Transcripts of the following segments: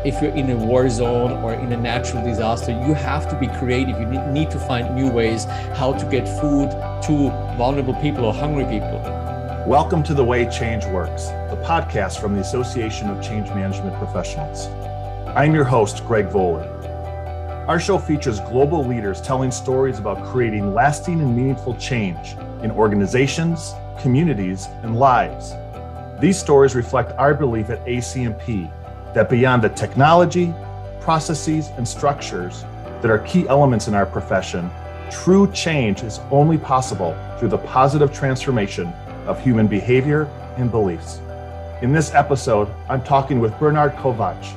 If you're in a war zone or in a natural disaster, you have to be creative. You need to find new ways how to get food to vulnerable people or hungry people. Welcome to The Way Change Works, the podcast from the Association of Change Management Professionals. I'm your host, Greg Voller. Our show features global leaders telling stories about creating lasting and meaningful change in organizations, communities, and lives. These stories reflect our belief at ACMP that beyond the technology, processes, and structures that are key elements in our profession, true change is only possible through the positive transformation of human behavior and beliefs. In this episode, I'm talking with Bernhard Kowatsch,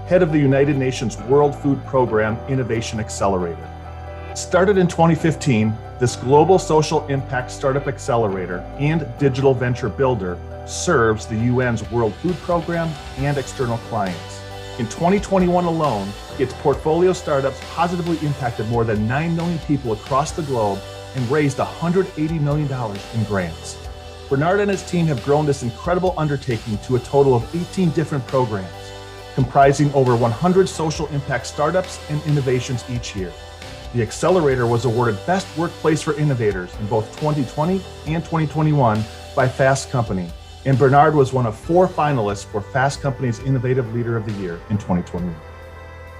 head of the United Nations World Food Program Innovation Accelerator. Started in 2015, this global social impact startup accelerator and digital venture builder serves the UN's World Food Program and external clients. In 2021 alone, its portfolio startups positively impacted more than 9 million people across the globe and raised $180 million in grants. Bernhard and his team have grown this incredible undertaking to a total of 18 different programs, comprising over 100 social impact startups and innovations each year. The accelerator was awarded Best Workplace for Innovators in both 2020 and 2021 by Fast Company, and Bernhard was one of 4 finalists for Fast Company's Innovative Leader of the Year in 2021.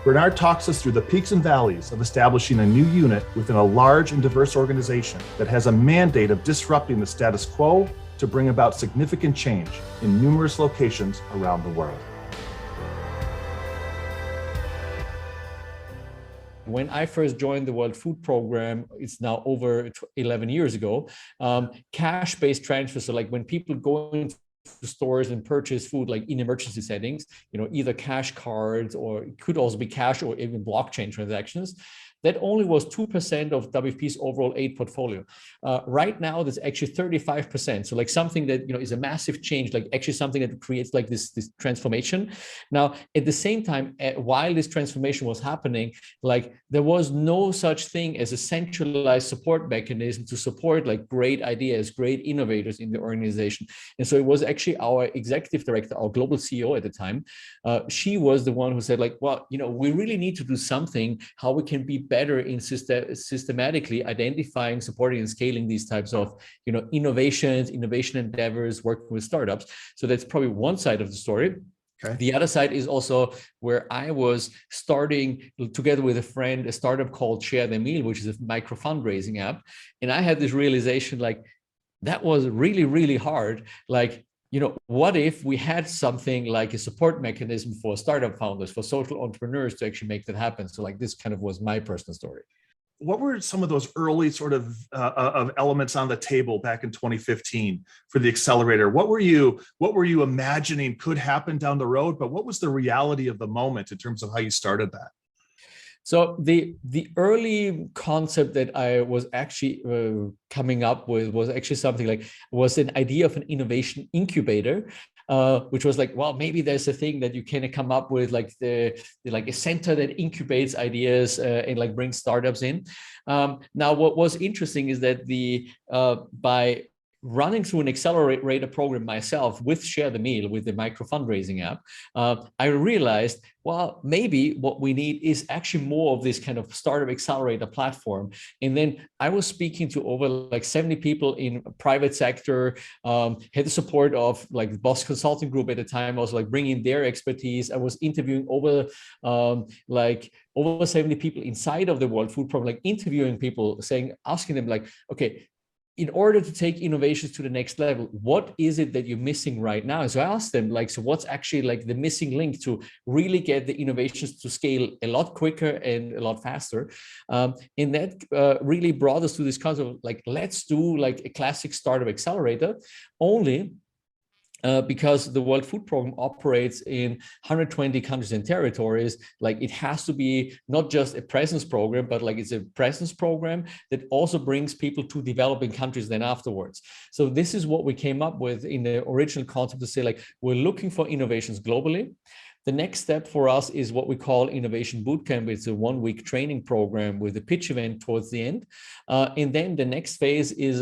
Bernhard talks us through the peaks and valleys of establishing a new unit within a large and diverse organization that has a mandate of disrupting the status quo to bring about significant change in numerous locations around the world. When I first joined the World Food Program, it's now over 11 years ago, cash-based transfers, so like when people go into stores and purchase food, like in emergency settings, either cash cards or it could also be cash or even blockchain transactions, that only was 2% of WFP's overall aid portfolio. Right now, that's actually 35%. So like something that is a massive change, like actually something that creates like this transformation. Now, at the same time, while this transformation was happening, like there was no such thing as a centralized support mechanism to support like great ideas, great innovators in the organization. And so it was actually our executive director, our global CEO at the time. She was the one who said like, well, we really need to do something, how we can be better in systematically identifying, supporting, and scaling these types of innovation endeavors, working with startups. So that's probably one side of the story. Okay. The other side is also where I was starting together with a friend a startup called Share the Meal, which is a micro fundraising app. And I had this realization like that was really, really hard. Like, what if we had something like a support mechanism for startup founders, for social entrepreneurs to actually make that happen? So like this kind of was my personal story. What were some of those early sort of elements on the table back in 2015 for the accelerator? What were you imagining could happen down the road, but what was the reality of the moment in terms of how you started that? So the early concept that I was actually coming up with was actually something like was an idea of an innovation incubator, which was like, well, maybe there's a thing that you can come up with like like a center that incubates ideas and like brings startups in. Now, what was interesting is that by running through an accelerator program myself with Share the Meal, with the micro fundraising app, I realized, well, maybe what we need is actually more of this kind of startup accelerator platform. And then I was speaking to over like 70 people in private sector, had the support of like the Boss Consulting Group at the time, also like bringing their expertise. I was interviewing over 70 people inside of the World Food Program, like interviewing people, asking them like, okay, in order to take innovations to the next level, what is it that you're missing right now? And so I asked them, like, so what's actually like the missing link to really get the innovations to scale a lot quicker and a lot faster? And that really brought us to this concept of like, let's do like a classic startup accelerator, only because the World Food Program operates in 120 countries and territories. Like it has to be not just a presence program, but like it's a presence program that also brings people to developing countries then afterwards. So this is what we came up with in the original concept to say like, we're looking for innovations globally The next step for us is what we call Innovation Bootcamp. It's a 1-week training program with a pitch event towards the end. And then the next phase is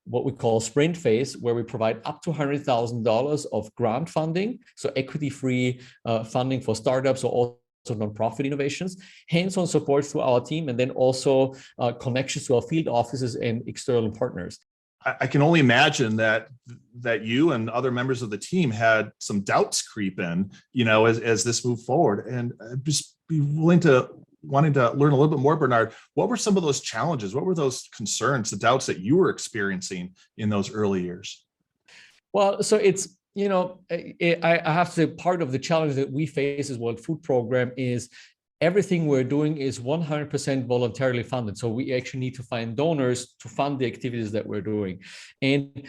what we call sprint phase, where we provide up to $100,000 of grant funding, so equity-free funding for startups or also nonprofit innovations, hands-on support through our team, and then also connections to our field offices and external partners. I can only imagine that you and other members of the team had some doubts creep in, as this moved forward. And I'd just be wanting to learn a little bit more, Bernhard. What were some of those challenges? What were those concerns, the doubts that you were experiencing in those early years? Well, so it's, I have to say, part of the challenge that we face as World Food Program is everything we're doing is 100% voluntarily funded. So we actually need to find donors to fund the activities that we're doing. And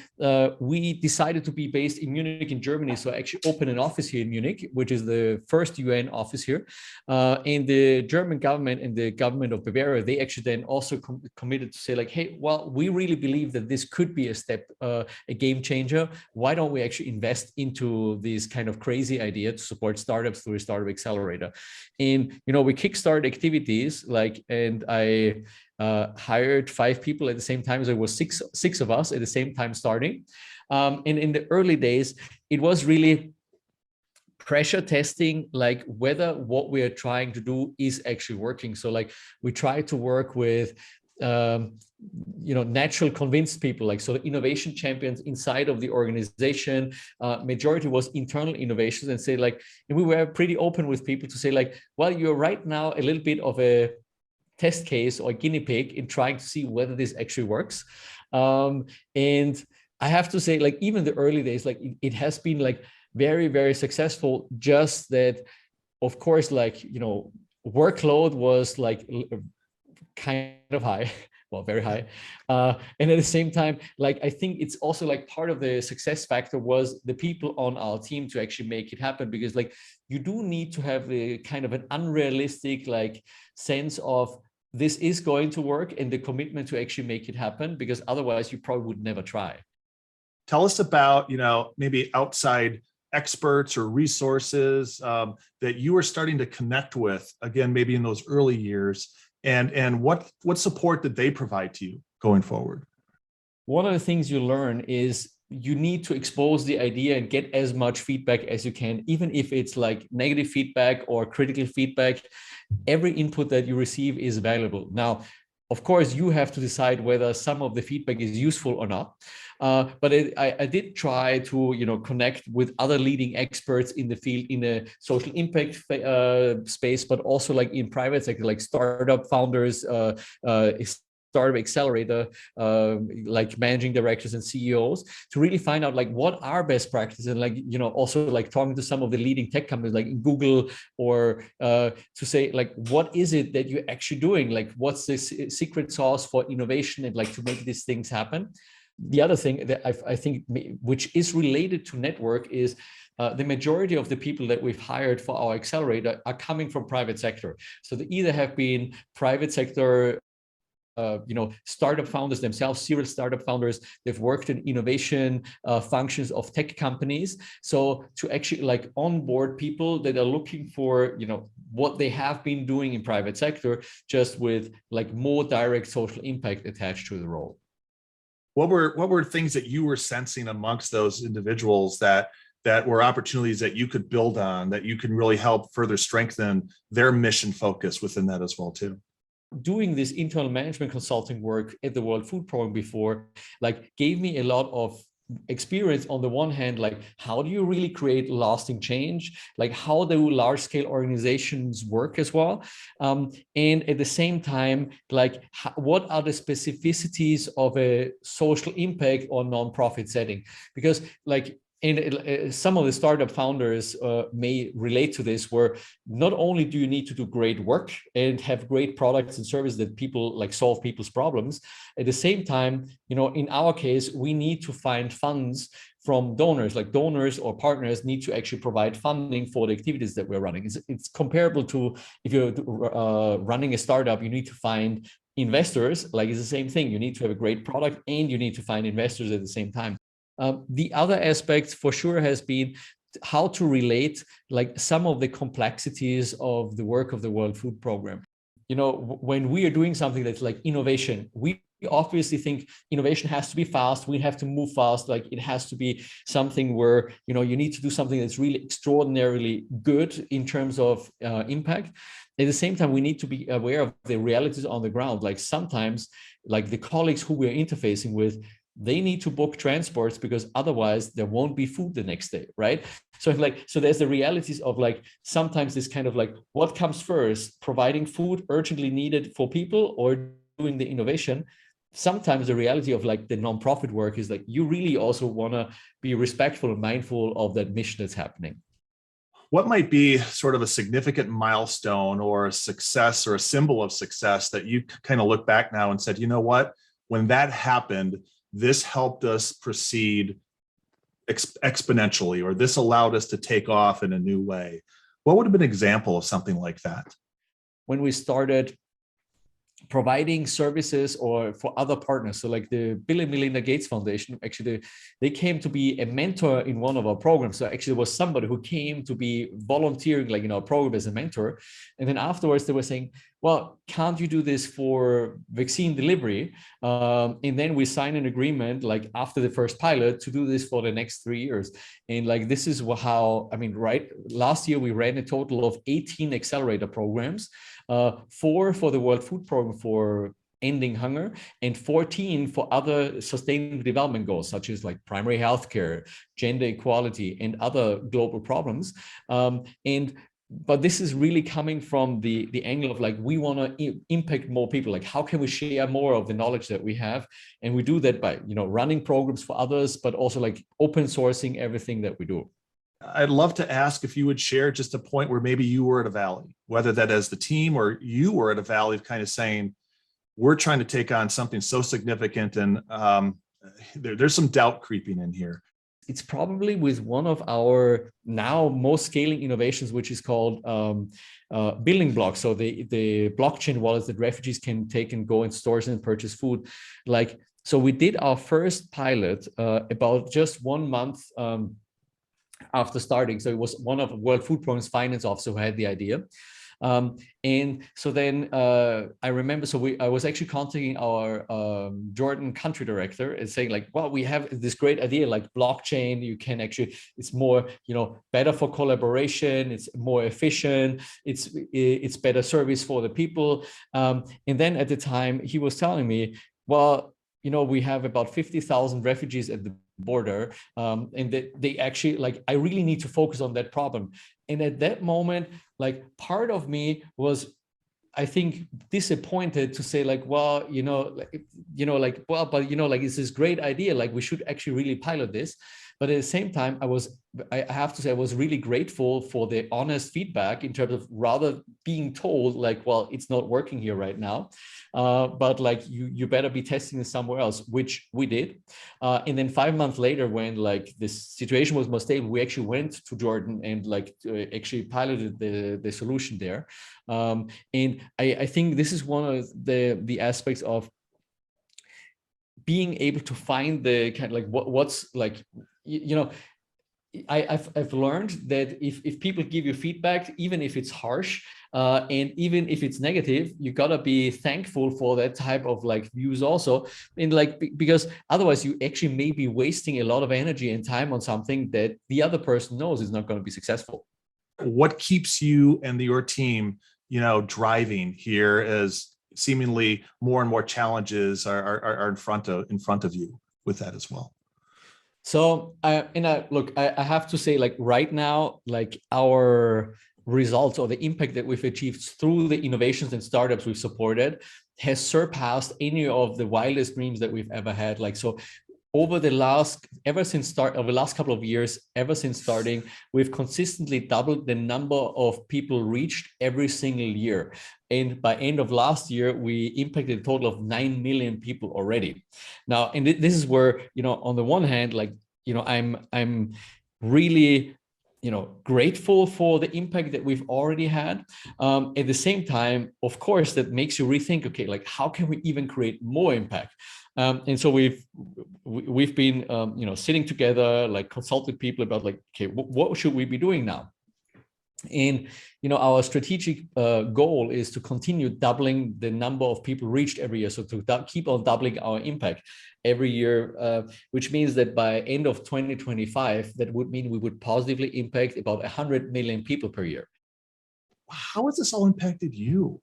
we decided to be based in Munich, in Germany. So I actually opened an office here in Munich, which is the first UN office here. And the German government and the government of Bavaria, they actually then also committed to say like, hey, well, we really believe that this could be a step, a game changer. Why don't we actually invest into this kind of crazy idea to support startups through a startup accelerator? And, we kickstart activities and I hired 5 people at the same time. So it was six of us at the same time starting. And in the early days, it was really pressure testing, whether what we are trying to do is actually working. So we try to work with natural convinced people, so the innovation champions inside of the organization. Majority was internal innovations, and say and we were pretty open with people to say well, you're right now a little bit of a test case or guinea pig in trying to see whether this actually works. And I have to say, even the early days, it has been very, very successful. Just that, of course, workload was kind of high, well, very high. And at the same time, I think it's also part of the success factor was the people on our team to actually make it happen, because you do need to have a kind of an unrealistic sense of this is going to work and the commitment to actually make it happen, because otherwise you probably would never try. Tell us about, maybe outside experts or resources that you were starting to connect with, again, maybe in those early years. And what support did they provide to you going forward? One of the things you learn is you need to expose the idea and get as much feedback as you can, even if it's negative feedback or critical feedback. Every input that you receive is valuable. Now, of course, you have to decide whether some of the feedback is useful or not. But I did try to, connect with other leading experts in the field, in the social impact space, but also in private sector, startup founders, startup accelerator, managing directors and CEOs, to really find out what are best practices, and also talking to some of the leading tech companies like Google, or to say what is it that you're actually doing, what's the secret sauce for innovation and to make these things happen. The other thing that I think, which is related to network, is the majority of the people that we've hired for our accelerator are coming from private sector. So they either have been private sector startup founders themselves, serial startup founders. They've worked in innovation functions of tech companies. So to actually onboard people that are looking for, what they have been doing in private sector, just with more direct social impact attached to the role. What were things that you were sensing amongst those individuals that were opportunities that you could build on, that you can really help further strengthen their mission focus within that as well too? Doing this internal management consulting work at the World Food Program before, gave me a lot of experience. On the one hand, how do you really create lasting change? How do large scale organizations work as well? And at the same time, what are the specificities of a social impact or nonprofit setting? Because and some of the startup founders may relate to this, where not only do you need to do great work and have great products and services that people solve people's problems, at the same time, in our case, we need to find funds from donors. Donors or partners need to actually provide funding for the activities that we're running. It's comparable to if you're running a startup, you need to find investors. It's the same thing. You need to have a great product and you need to find investors at the same time. The other aspect for sure has been how to relate like some of the complexities of the work of the World Food Program. You know, when we are doing something that's like innovation, we obviously think innovation has to be fast. We have to move fast. Like it has to be something where, you know, you need to do something that's really extraordinarily good in terms of impact. At the same time, we need to be aware of the realities on the ground. Like sometimes, like the colleagues who we're interfacing with, they need to book transports because otherwise there won't be food the next day, right? So there's the realities of like sometimes this kind of like what comes first, providing food urgently needed for people or doing the innovation. Sometimes the reality of like the nonprofit work is like you really also want to be respectful and mindful of that mission that's happening. What might be sort of a significant milestone or a success or a symbol of success that you kind of look back now and said, you know what, when that happened, this helped us proceed exponentially, or this allowed us to take off in a new way? What would have been an example of something like that? When we started providing services or for other partners. So like the Bill and Melinda Gates Foundation, actually, they came to be a mentor in one of our programs. So actually there was somebody who came to be volunteering like in our program as a mentor. And then afterwards they were saying, well, can't you do this for vaccine delivery? And then we signed an agreement like after the first pilot to do this for the next 3 years. And like, this is how, I mean, right, last year we ran a total of 18 accelerator programs, 4 for the World Food Program for ending hunger, and 14 for other sustainable development goals, such as like primary healthcare, gender equality, and other global problems. But this is really coming from the angle of like, we want to impact more people. Like, how can we share more of the knowledge that we have? And we do that by, you know, running programs for others, but also like open sourcing everything that we do. I'd love to ask if you would share just a point where maybe you were at a valley, whether that as the team or you were at a valley of kind of saying, we're trying to take on something so significant and there's some doubt creeping in here. It's probably with one of our now most scaling innovations, which is called building blocks. So the blockchain wallets that refugees can take and go in stores and purchase food. Like, so we did our first pilot about just 1 month after starting. So it was one of World Food Program's finance officer who had the idea. And so then I remember, I was actually contacting our Jordan country director and saying like, well, we have this great idea, like blockchain, you can actually, it's more, you know, better for collaboration, it's more efficient, it's better service for the people. And then at the time he was telling me, well, you know, we have about 50,000 refugees at the border, and they actually, like, I really need to focus on that problem. And at that moment, like, part of me was, I think, disappointed to say like, well, but it's this great idea, like we should actually really pilot this. But at the same time, I have to say, I was really grateful for the honest feedback in terms of rather being told like, well, it's not working here right now, but like you better be testing this somewhere else, which we did. And then 5 months later, when like this situation was more stable, we actually went to Jordan and like actually piloted the solution there. And I think this is one of the aspects of being able to find the kind of like what's like, you know, I've learned that if people give you feedback, even if it's harsh, and even if it's negative, you gotta be thankful for that type of like views also. And like, because otherwise you actually may be wasting a lot of energy and time on something that the other person knows is not going to be successful. What keeps you and your team, you know, driving here as seemingly more and more challenges are in front of you with that as well? So I have to say, like right now, like our results or the impact that we've achieved through the innovations and startups we've supported has surpassed any of the wildest dreams that we've ever had. Like, so over the last couple of years, ever since starting, we've consistently doubled the number of people reached every single year. And by end of last year, we impacted a total of 9 million people already. Now, and this is where, you know, on the one hand, like, you know, I'm really, grateful for the impact that we've already had. At the same time, of course, that makes you rethink, okay, like how can we even create more impact? And so we've been, sitting together, like consulted people about like, okay, what should we be doing now? And, our strategic goal is to continue doubling the number of people reached every year. So to keep on doubling our impact every year, which means that by end of 2025, that would mean we would positively impact about 100 million people per year. How has this all impacted you?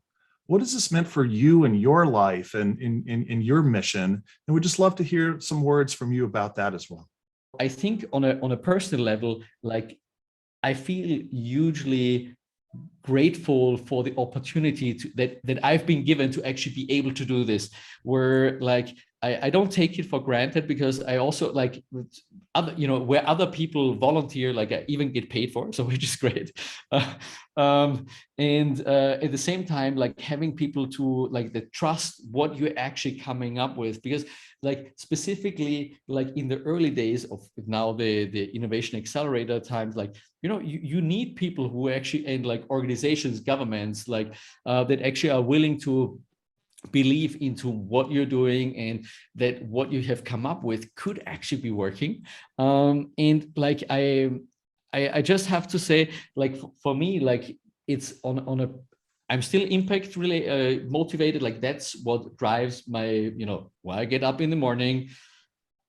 What has this meant for you and your life and in your mission? And we'd just love to hear some words from you about that as well. I think on a personal level, like I feel hugely grateful for the opportunity that I've been given to actually be able to do this, where like I don't take it for granted, because I also like other, where other people volunteer, like I even get paid for, so which is great. And at the same time, like having people to like that trust what you're actually coming up with, because like specifically like in the early days of now the Innovation Accelerator times, like you need people who actually, and like organizations, governments, like that actually are willing to believe into what you're doing and that what you have come up with could actually be working. And like I just have to say, like for me, like it's on a I'm still impact really motivated. Like that's what drives my, why I get up in the morning,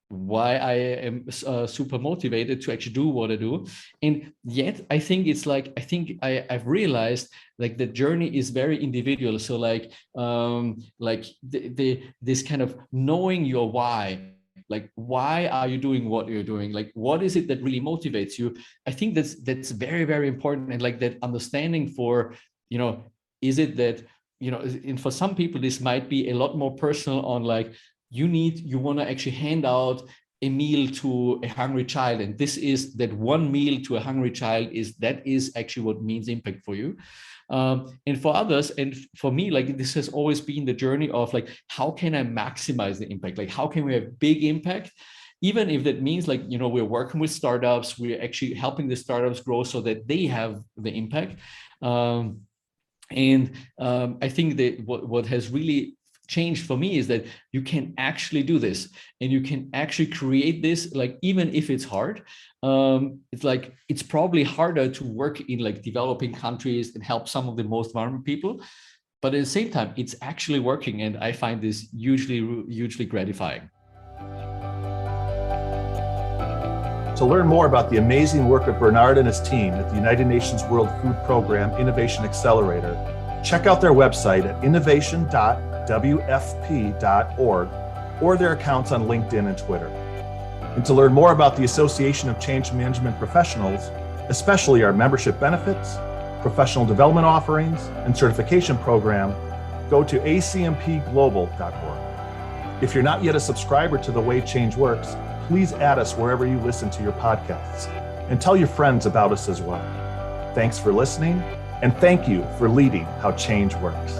why I am super motivated to actually do what I do. And yet I think it's like, I've realized like the journey is very individual. So like this kind of knowing your why, like why are you doing what you're doing, like what is it that really motivates you? I think that's very, very important. And like that understanding for, is it that, and for some people this might be a lot more personal on like, you want to actually hand out a meal to a hungry child, and this is that one meal to a hungry child is actually what means impact for you. And for others, and for me, like this has always been the journey of like, how can I maximize the impact? Like how can we have big impact? Even if that means like, we're working with startups, we're actually helping the startups grow so that they have the impact. I think that what has really changed for me is that you can actually do this and you can actually create this, like even if it's hard. It's like it's probably harder to work in like developing countries and help some of the most vulnerable people, but at the same time it's actually working, and I find this hugely gratifying. To learn more about the amazing work of Bernhard and his team at the United Nations World Food Program Innovation Accelerator, check out their website at innovation.wfp.org or their accounts on LinkedIn and Twitter. And to learn more about the Association of Change Management Professionals, especially our membership benefits, professional development offerings, and certification program, go to acmpglobal.org. If you're not yet a subscriber to The Way Change Works, please add us wherever you listen to your podcasts and tell your friends about us as well. Thanks for listening, and thank you for leading how change works.